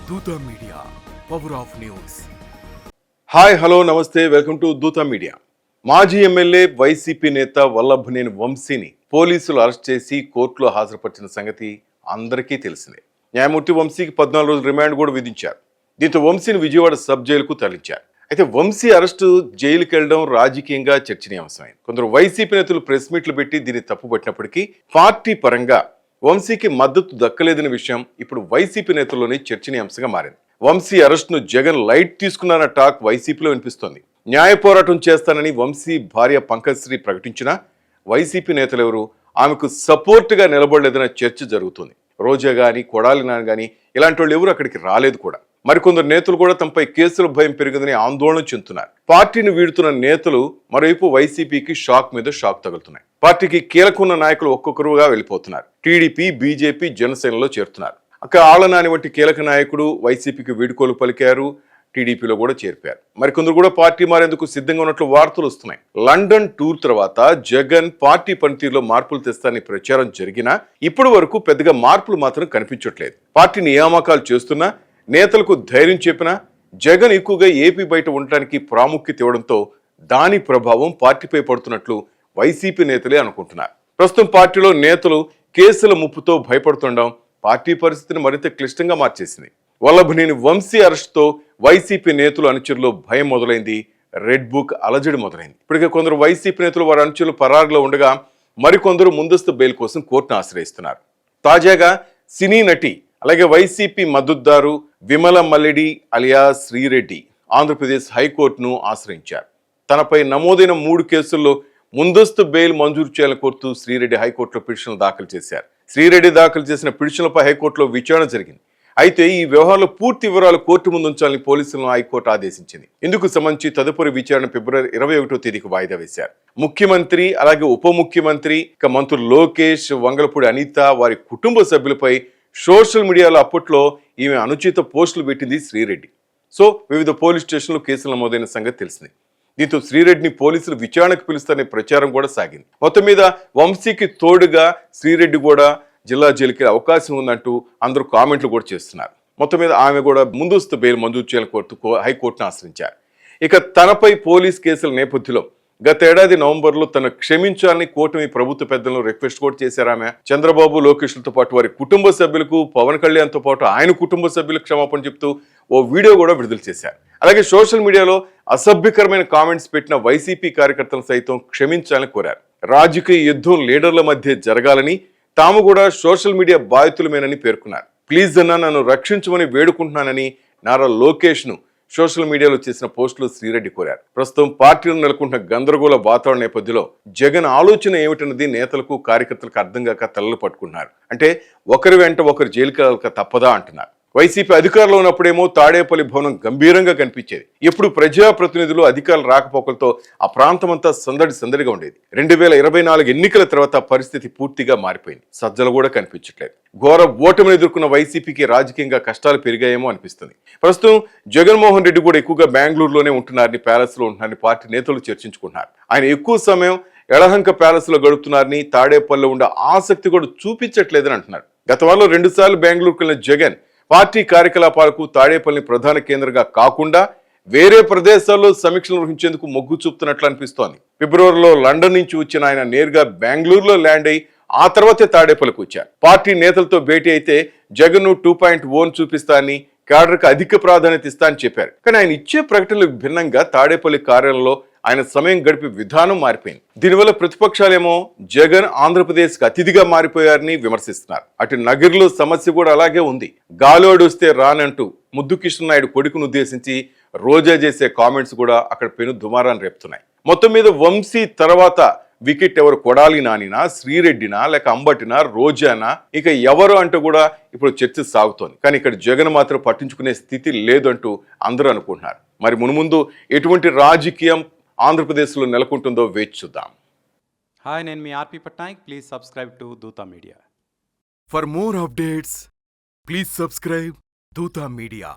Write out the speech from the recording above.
దూత media, power of news. Hi hello నమస్తే, welcome to దూత మీడియా. మాజీ ఎమ్మెల్యే వైసీపీ నేత వల్లభనేని వంశీని పోలీసులు అరెస్ట్ చేసి కోర్టులో హాజరుపరిచిన సంగతి అందరికీ తెలిసిందే. న్యాయమూర్తి వంశీకి 14 రోజుల రిమాండ్ కూడా విధించారు. దీంతో వంశీని విజయవాడ సబ్ జైలుకు తరలించారు. అయితే వంశీ అరెస్టు, జైలుకి వెళ్లడం రాజకీయంగా చర్చనీయాంశమైంది. కొందరు వైసీపీ నేతలు ప్రెస్ మీట్లు పెట్టి దీన్ని తప్పుపట్టినప్పటికీ పార్టీ పరంగా వంశీకి మద్దతు దక్కలేదనే విషయం ఇప్పుడు వైసీపీ నేతల్లోనే చర్చనీయాంశంగా మారింది. వంశీ అరెస్టును జగన్ లైట్ తీసుకున్నారన్న టాక్ వైసీపీలో వినిపిస్తోంది. న్యాయ పోరాటం చేస్తానని వంశీ భార్య పంకజ్శ్రీ ప్రకటించినా వైసీపీ నేతలెవరు ఆమెకు సపోర్ట్గా నిలబడలేదన్న చర్చ జరుగుతుంది. రోజా గాని, కొడాలి నాని గాని ఇలాంటి వాళ్ళు ఎవరు అక్కడికి రాలేదు కూడా. మరికొందరు నేతలు కూడా తమపై కేసుల భయం పెరిగిందని ఆందోళన చెందుతున్నారు. పార్టీని వీడుతున్న నేతలు మరోవైపు వైసీపీకి షాక్ మీద షాక్ తగులుతున్నాయి. పార్టీకి కీలకమైన నాయకులు ఒక్కొక్కరుగా వెళ్ళిపోతున్నారు. టీడీపీ, బీజేపీ, జనసేనలో చేరుతున్నారు. అక్కడ ఆళ్లనాని వంటి కీలక నాయకుడు వైసీపీకి వీడుకోలు పలికారు, టీడీపీలో కూడా చేరిపారు. మరికొందరు కూడా పార్టీ మారేందుకు సిద్ధంగా ఉన్నట్లు వార్తలు వస్తున్నాయి. లండన్ టూర్ తర్వాత జగన్ పార్టీ పనితీరులో మార్పులు తెస్తారని ప్రచారం జరిగినా ఇప్పటి వరకు పెద్దగా మార్పులు మాత్రం కనిపించట్లేదు. పార్టీ నియామకాలు చేస్తున్నా, నేతలకు ధైర్యం చెప్పినా జగన్ ఎక్కువగా ఏపీ బయట ఉండటానికి ప్రాముఖ్యత ఇవ్వడంతో దాని ప్రభావం పార్టీపై పడుతున్నట్లు వైసీపీ నేతలే అనుకుంటున్నారు. ప్రస్తుతం పార్టీలో నేతలు కేసుల ముప్పుతో భయపడుతుండడం పార్టీ పరిస్థితిని మరింత క్లిష్టంగా మార్చేసింది. వల్లభనేని వంశీ అరెస్టుతో వైసీపీ నేతలు, అనుచరులు భయం మొదలైంది. రెడ్ బుక్ అలజడి మొదలైంది. ఇప్పటికే కొందరు వైసీపీ నేతలు వారి అనుచరులు పరారులో ఉండగా మరికొందరు ముందస్తు బెయిల్ కోసం కోర్టును ఆశ్రయిస్తున్నారు. తాజాగా సినీ నటి అలాగే వైసీపీ మద్దతుదారు విమల మల్లిడి అలియా శ్రీరెడ్డి ఆంధ్రప్రదేశ్ హైకోర్టును ఆశ్రయించారు. తనపై నమోదైన 3 కేసుల్లో ముందస్తు బెయిల్ మంజూరు చేయాలని కోరుతూ శ్రీరెడ్డి హైకోర్టులో పిటిషన్లు దాఖలు చేశారు. శ్రీరెడ్డి దాఖలు చేసిన పిటిషన్లపై హైకోర్టులో విచారణ జరిగింది. అయితే ఈ వ్యవహారంలో పూర్తి వివరాలు కోర్టు ముందు ఉంచాలని పోలీసులను హైకోర్టు ఆదేశించింది. ఇందుకు సంబంధించి తదుపరి విచారణ ఫిబ్రవరి 21వ తేదీకి వాయిదా వేశారు. ముఖ్యమంత్రి అలాగే ఉప ముఖ్యమంత్రి, మంత్రులు లోకేష్, వంగలపూడి అనిత, వారి కుటుంబ సభ్యులపై సోషల్ మీడియాలో అప్పట్లో ఈమె అనుచిత పోస్టులు పెట్టింది శ్రీరెడ్డి. సో వివిధ పోలీస్ స్టేషన్లు కేసులు నమోదైన సంగతి తెలిసింది. దీంతో శ్రీరెడ్డిని పోలీసులు విచారణకు పిలుస్తారనే ప్రచారం కూడా సాగింది. మొత్తం మీద వంశీకి తోడుగా శ్రీరెడ్డి కూడా జిల్లా జైలుకి అవకాశం ఉందంటూ అందరూ కామెంట్లు కూడా చేస్తున్నారు. మొత్తం మీద ఆమె కూడా ముందస్తు బెయిల్ మంజూరు చేయాలని కోరుతూ హైకోర్టును ఆశ్రయించారు. ఇక తనపై పోలీస్ కేసుల నేపథ్యంలో గత ఏడాది నవంబర్లో తను క్షమించాలని కూటమి ప్రభుత్వ పెద్దలను రిక్వెస్ట్ కూడా చేశారు ఆమె. చంద్రబాబు, లోకేష్లతో పాటు వారి కుటుంబ సభ్యులకు, పవన్ కళ్యాణ్తో పాటు ఆయన కుటుంబ సభ్యులకు క్షమాపణ చెప్తూ ఓ వీడియో కూడా విడుదల చేశారు. అలాగే సోషల్ మీడియాలో అసభ్యకరమైన కామెంట్స్ పెట్టిన వైసీపీ కార్యకర్తలను సైతం క్షమించాలని కోరారు. రాజకీయ యుద్ధం లీడర్ల మధ్య జరగాలని, తాము కూడా సోషల్ మీడియా బాధితులమేనని పేర్కొన్నారు. ప్లీజ్ అన్నా నన్ను రక్షించమని వేడుకుంటున్నానని నారా లోకేష్ను సోషల్ మీడియాలో చేసిన పోస్టులు శ్రీరెడ్డి కోరారు. ప్రస్తుతం పార్టీలో నెలకొంటున్న గందరగోళ వాతావరణ నేపథ్యంలో జగన్ ఆలోచన ఏమిటన్నది నేతలకు, కార్యకర్తలకు అర్థం కాక తలలు పట్టుకుంటున్నారు. అంటే ఒకరి వెంట ఒకరు జైలుకి వెళ్ళక తప్పదా అంటున్నారు. వైసీపీ అధికారంలో ఉన్నప్పుడేమో తాడేపల్లి భవనం గంభీరంగా కనిపించేది. ఎప్పుడు ప్రజాప్రతినిధులు, అధికారుల రాకపోకలతో ఆ ప్రాంతమంతా సందడిగా ఉండేది. 2024 ఎన్నికల తర్వాత పరిస్థితి పూర్తిగా మారిపోయింది. సజ్జలు కూడా కనిపించట్లేదు. ఘోర ఓటమిని ఎదుర్కొన్న వైసీపీకి రాజకీయంగా కష్టాలు పెరిగాయేమో అనిపిస్తుంది. ప్రస్తుతం జగన్మోహన్ రెడ్డి కూడా ఎక్కువగా బెంగళూరులోనే ఉంటున్నారని, ప్యాలెస్ లో ఉంటున్నారని పార్టీ నేతలు చర్చించుకుంటున్నారు. ఆయన ఎక్కువ సమయం ఎళహంక ప్యాలెస్ లో గడుపుతున్నారని, తాడేపల్లిలో ఉండే ఆసక్తి కూడా చూపించట్లేదని అంటున్నారు. గత వారంలో 2 సార్లు బెంగళూరుకు వెళ్ళిన జగన్ పార్టీ కార్యకలాపాలకు తాడేపల్లి ప్రధాన కేంద్రంగా కాకుండా వేరే ప్రదేశాల్లో సమీక్షలు నిర్వహించేందుకు మొగ్గు చూపుతున్నట్లు అనిపిస్తోంది. ఫిబ్రవరిలో లండన్ నుంచి వచ్చిన ఆయన నేరుగా బెంగళూరులో ల్యాండ్ అయి ఆ తర్వాతే తాడేపల్లికి వచ్చారు. పార్టీ నేతలతో భేటీ అయితే జగన్ 2.0 చూపిస్తానని, క్యాడర్కు అధిక ప్రాధాన్యత ఇస్తా అని చెప్పారు. కానీ ఆయన ఇచ్చే ప్రకటనలకు భిన్నంగా తాడేపల్లి కార్యాలయంలో ఆయన సమయం గడిపే విధానం మారిపోయింది. దీనివల్ల ప్రతిపక్షాలేమో జగన్ ఆంధ్రప్రదేశ్కి అతిథిగా మారిపోయారని విమర్శిస్తున్నారు. అటు నగర్లో సమస్య కూడా అలాగే ఉంది. గాలోడు వస్తే రానంటూ ముద్దు కృష్ణ నాయుడు కొడుకును ఉద్దేశించి రోజా చేసే కామెంట్స్ కూడా అక్కడ పెను దుమారాన్ని రేపుతున్నాయి. మొత్తం మీద వంశీ తర్వాత వికెట్ ఎవరు, కొడాలి నానినా, శ్రీరెడ్డినా, లేక అంబటినా, రోజానా, ఇక ఎవరు అంటూ కూడా ఇప్పుడు చర్చ సాగుతోంది. కానీ ఇక్కడ జగన్ మాత్రం పట్టించుకునే స్థితి లేదంటూ అందరూ అనుకుంటున్నారు. మరి మున్ముందు ఎటువంటి రాజకీయం ఆంధ్రప్రదేశ్లో నెలకొంటుందో వేచి చూద్దాం. హాయ్, నేను మీ ఆర్పి పట్నాయక్. ప్లీజ్ సబ్స్క్రైబ్ టు దూత media. For more updates please subscribe దూత మీడియా.